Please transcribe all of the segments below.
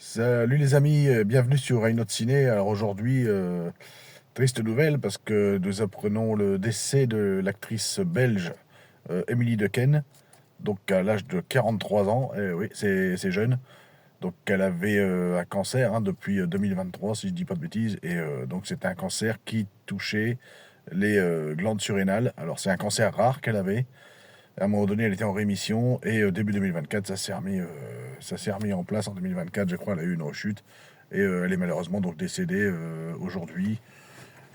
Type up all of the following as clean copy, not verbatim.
Salut les amis, bienvenue sur Rhino Ciné. Alors aujourd'hui, triste nouvelle parce que nous apprenons le décès de l'actrice belge Emily Dequesne, donc à l'âge de 43 ans. Eh oui, c'est jeune. Donc elle avait un cancer depuis 2023, si je dis pas de bêtises. Et donc c'était un cancer qui touchait les glandes surrénales. Alors c'est un cancer rare qu'elle avait. À un moment donné, elle était en rémission et début 2024, ça s'est remis en place en 2024. Je crois, elle a eu une rechute et elle est malheureusement donc décédée aujourd'hui.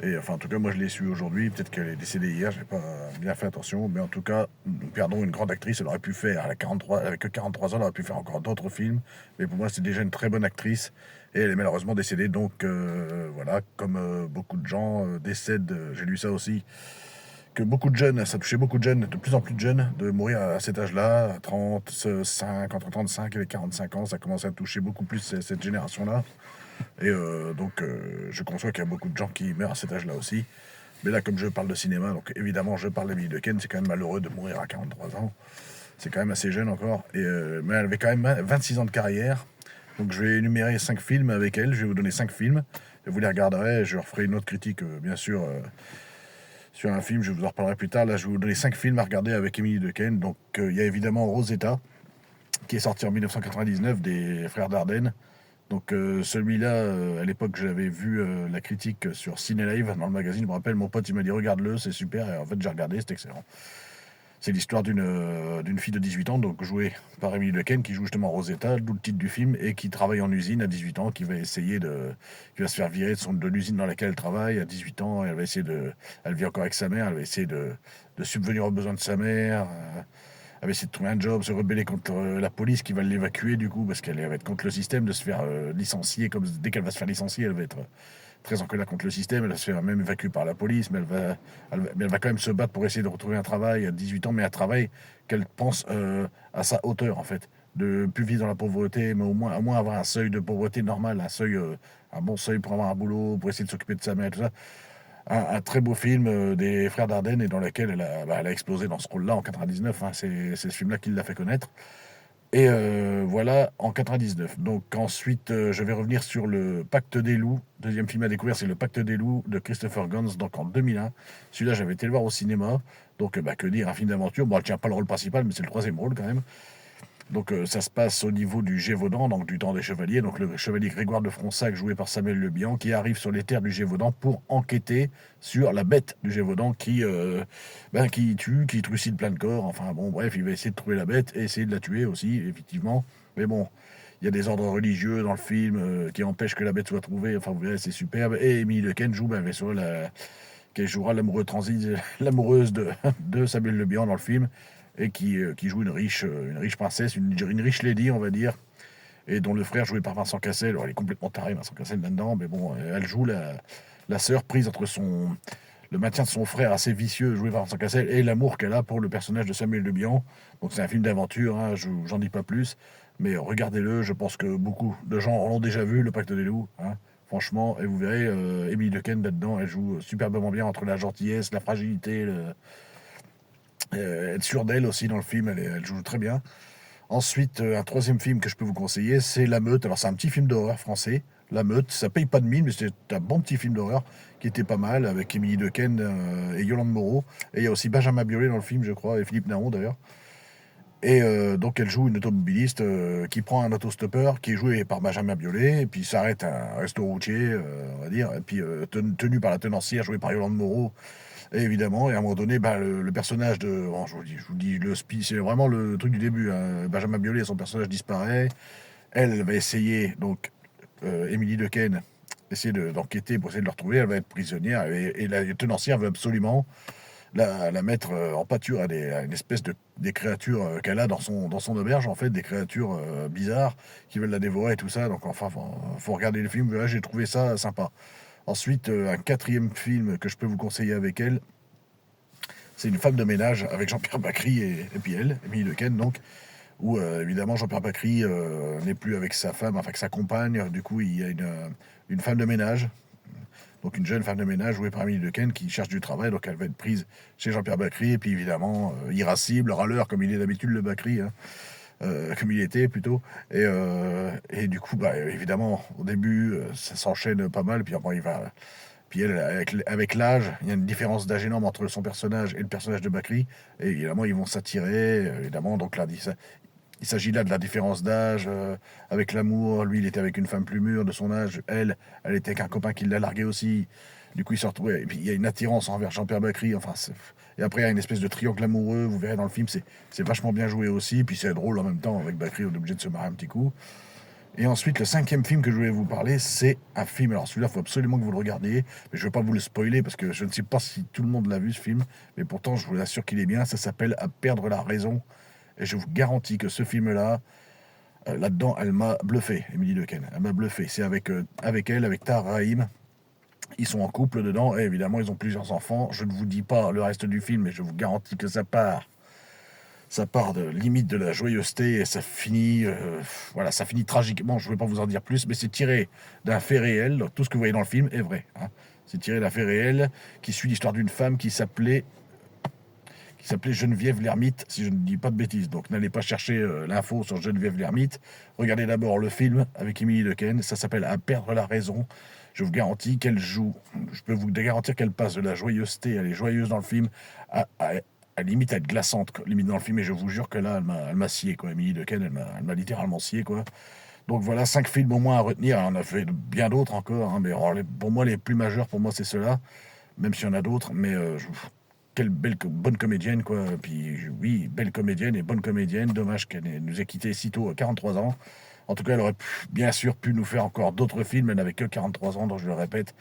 Et enfin, en tout cas, moi je l'ai su aujourd'hui. Peut-être qu'elle est décédée hier, j'ai pas bien fait attention. Mais en tout cas, nous perdons une grande actrice. Elle aurait pu faire, elle a 43, avec que 43 ans, elle aurait pu faire encore d'autres films. Mais pour moi, c'est déjà une très bonne actrice. Et elle est malheureusement décédée. Donc voilà, comme beaucoup de gens décèdent, j'ai lu ça aussi que beaucoup de jeunes, ça touchait beaucoup de jeunes, de plus en plus de jeunes, de mourir à cet âge-là, à 35, entre 35 et 45 ans, ça commence à toucher beaucoup plus cette génération-là. Et donc, je conçois qu'il y a beaucoup de gens qui meurent à cet âge-là aussi. Mais là, comme je parle de cinéma, donc évidemment, je parle d'Emily Dequesne, c'est quand même malheureux de mourir à 43 ans. C'est quand même assez jeune encore. Et, mais elle avait quand même 26 ans de carrière. Donc, je vais énumérer 5 films avec elle. Je vais vous donner 5 films. Et vous les regarderez. Je referai une autre critique, bien sûr, sur un film, je vous en reparlerai plus tard. Là, je vais vous donner 5 films à regarder avec Emily Dequesne. Donc, il y a évidemment Rosetta, qui est sorti en 1999 des frères Dardenne. Donc, celui-là, à l'époque, j'avais vu la critique sur Ciné Live dans le magazine. Je me rappelle, mon pote, il m'a dit regarde-le, c'est super. Et en fait, j'ai regardé, c'est excellent. C'est l'histoire d'une fille de 18 ans, donc jouée par Emily Dequesne, qui joue justement Rosetta, d'où le titre du film, et qui travaille en usine à 18 ans, qui va se faire virer de l'usine dans laquelle elle travaille à 18 ans. Elle vit encore avec sa mère, elle va essayer de subvenir aux besoins de sa mère. Elle va essayer de trouver un job, se rebeller contre la police qui va l'évacuer du coup, parce qu'elle va être contre le système de se faire licencier. Comme dès qu'elle va se faire licencier, elle va être très en colère contre le système. Elle va se faire même évacuer par la police, mais elle va quand même se battre pour essayer de retrouver un travail à 18 ans, mais un travail qu'elle pense à sa hauteur en fait. De plus vivre dans la pauvreté, mais au moins avoir un seuil de pauvreté normal, un bon seuil pour avoir un boulot, pour essayer de s'occuper de sa mère, tout ça. Un très beau film des frères Dardenne et dans lequel elle a explosé dans ce rôle-là en 99. C'est ce film-là qui l'a fait connaître. Et voilà, en 99. Donc ensuite, je vais revenir sur Le Pacte des loups. Deuxième film à découvrir, c'est Le Pacte des loups de Christopher Gans, donc en 2001. Celui-là, j'avais été le voir au cinéma. Donc, que dire, un film d'aventure. Bon, elle tient pas le rôle principal, mais c'est le troisième rôle quand même. Donc ça se passe au niveau du Gévaudan, donc du temps des chevaliers. Donc le chevalier Grégoire de Fronsac, joué par Samuel Le Bihan, qui arrive sur les terres du Gévaudan pour enquêter sur la bête du Gévaudan qui tue, qui trucide plein de corps. Enfin bon, bref, il va essayer de trouver la bête et essayer de la tuer aussi, effectivement. Mais bon, il y a des ordres religieux dans le film qui empêchent que la bête soit trouvée. Enfin, vous verrez, c'est superbe. Et Émilie Lequesne joue, qui jouera l'amoureuse de Samuel Le Bihan dans le film et qui joue une riche princesse, une riche lady, on va dire, et dont le frère, joué par Vincent Cassel, alors, il est complètement taré, Vincent Cassel, là-dedans, mais bon, elle joue la sœur prise entre le maintien de son frère assez vicieux, joué par Vincent Cassel, et l'amour qu'elle a pour le personnage de Samuel Le Bihan. Donc c'est un film d'aventure, j'en dis pas plus, mais regardez-le, je pense que beaucoup de gens l'ont déjà vu, Le Pacte des loups, franchement, et vous verrez, Émilie Dequesne là-dedans, elle joue superbement bien entre la gentillesse, la fragilité, être sûre d'elle aussi dans le film, elle joue très bien. Ensuite, un troisième film que je peux vous conseiller, c'est La Meute. Alors, c'est un petit film d'horreur français. La Meute, ça paye pas de mine, mais c'est un bon petit film d'horreur qui était pas mal, avec Émilie Dequesne et Yolande Moreau. Et il y a aussi Benjamin Biolay dans le film, je crois, et Philippe Naron d'ailleurs. Et donc, elle joue une automobiliste qui prend un autostoppeur qui est joué par Benjamin Biolay, et puis s'arrête à un resto routier, on va dire, et puis tenu par la tenancière jouée par Yolande Moreau. Et évidemment, et à un moment donné, le personnage de. Bon, je vous dis le speech, c'est vraiment le truc du début. Benjamin Biolay, son personnage disparaît. Elle va essayer, donc, Émilie Dequesne, d'enquêter pour essayer de le retrouver. Elle va être prisonnière et la tenancière veut absolument la mettre en pâture à une espèce des créatures qu'elle a dans son auberge, en fait, des créatures bizarres qui veulent la dévorer et tout ça. Donc, enfin, faut regarder le film. Voilà, j'ai trouvé ça sympa. Ensuite, un quatrième film que je peux vous conseiller avec elle, c'est Une femme de ménage avec Jean-Pierre Bacry et puis elle, Émilie Dequesne, donc, où évidemment Jean-Pierre Bacry n'est plus avec sa femme, enfin avec sa compagne. Du coup, il y a une femme de ménage, donc une jeune femme de ménage jouée par Émilie Dequesne qui cherche du travail, donc elle va être prise chez Jean-Pierre Bacry, et puis évidemment, irascible, râleur comme il est d'habitude le Bacry, comme il était plutôt. Et du coup, bah, évidemment, au début, ça s'enchaîne pas mal, puis après, puis elle, avec l'âge, il y a une différence d'âge énorme entre son personnage et le personnage de Bakri. Et évidemment, ils vont s'attirer, évidemment. Donc là, il s'agit là de la différence d'âge, avec l'amour. Lui, il était avec une femme plus mûre de son âge. Elle était avec un copain qui l'a largué aussi. Du coup, ils se retrouvaient. Et puis, il y a une attirance envers Jean-Pierre Bacry. Enfin, et après, il y a une espèce de triangle amoureux. Vous verrez dans le film, c'est vachement bien joué aussi. Puis c'est drôle en même temps. Avec Bacry, on est obligé de se marrer un petit coup. Et ensuite, le cinquième film que je voulais vous parler, c'est un film. Alors celui-là, il faut absolument que vous le regardiez. Mais je ne veux pas vous le spoiler parce que je ne sais pas si tout le monde l'a vu ce film. Mais pourtant, je vous assure qu'il est bien. Ça s'appelle À perdre la raison. Et je vous garantis que ce film-là, là-dedans, elle m'a bluffé, Émilie Dequesne. Elle m'a bluffé. C'est avec elle, avec Tahar Rahim. Ils sont en couple dedans. Et évidemment, ils ont plusieurs enfants. Je ne vous dis pas le reste du film, mais je vous garantis que ça part. Ça part de limite de la joyeuseté et ça finit, voilà, ça finit tragiquement. Je ne vais pas vous en dire plus, mais c'est tiré d'un fait réel. Donc, tout ce que vous voyez dans le film est vrai, hein. C'est tiré d'un fait réel qui suit l'histoire d'une femme qui s'appelait Geneviève l'Ermite, si je ne dis pas de bêtises. Donc n'allez pas chercher l'info sur Geneviève l'Ermite. Regardez d'abord le film avec Émilie Dequesne. Ça s'appelle À perdre la raison. Je vous garantis qu'elle joue. Je peux vous garantir qu'elle passe de la joyeuseté. Elle est joyeuse dans le film à limite à être glaçante, quoi, limite dans le film. Et je vous jure que là, elle m'a scié, quoi. Émilie Dequesne, elle m'a littéralement scié, quoi. Donc voilà, 5 films au moins à retenir. On a fait bien d'autres encore, hein, mais alors, pour moi, les plus majeurs, pour moi, c'est ceux-là. Même s'il y en a d'autres, mais quelle bonne comédienne, quoi. Puis oui, belle comédienne et bonne comédienne. Dommage qu'elle nous ait quittés si tôt, à 43 ans. En tout cas, elle aurait bien sûr pu nous faire encore d'autres films. Elle n'avait que 43 ans, donc je le répète.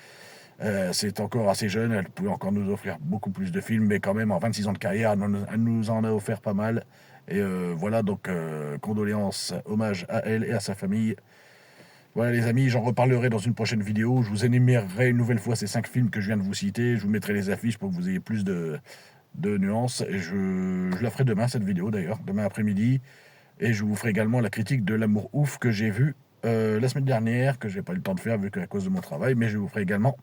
C'est encore assez jeune. Elle pouvait encore nous offrir beaucoup plus de films, mais quand même, en 26 ans de carrière, elle nous en a offert pas mal. Et voilà, donc condoléances, hommage à elle et à sa famille. Voilà les amis, j'en reparlerai dans une prochaine vidéo. Je vous énumérerai une nouvelle fois ces 5 films que je viens de vous citer. Je vous mettrai les affiches pour que vous ayez plus de nuances. Et je la ferai demain, cette vidéo d'ailleurs, demain après-midi. Et je vous ferai également la critique de L'amour ouf que j'ai vu la semaine dernière, que j'ai pas eu le temps de faire vu qu'à cause de mon travail. Mais je vous ferai également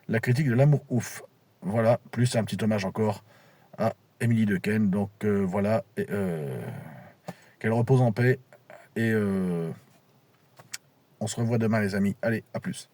la critique de L'amour ouf. Voilà, plus un petit hommage encore à Émilie Dequesne. Donc voilà, qu'elle repose en paix. Et on se revoit demain les amis. Allez, à plus.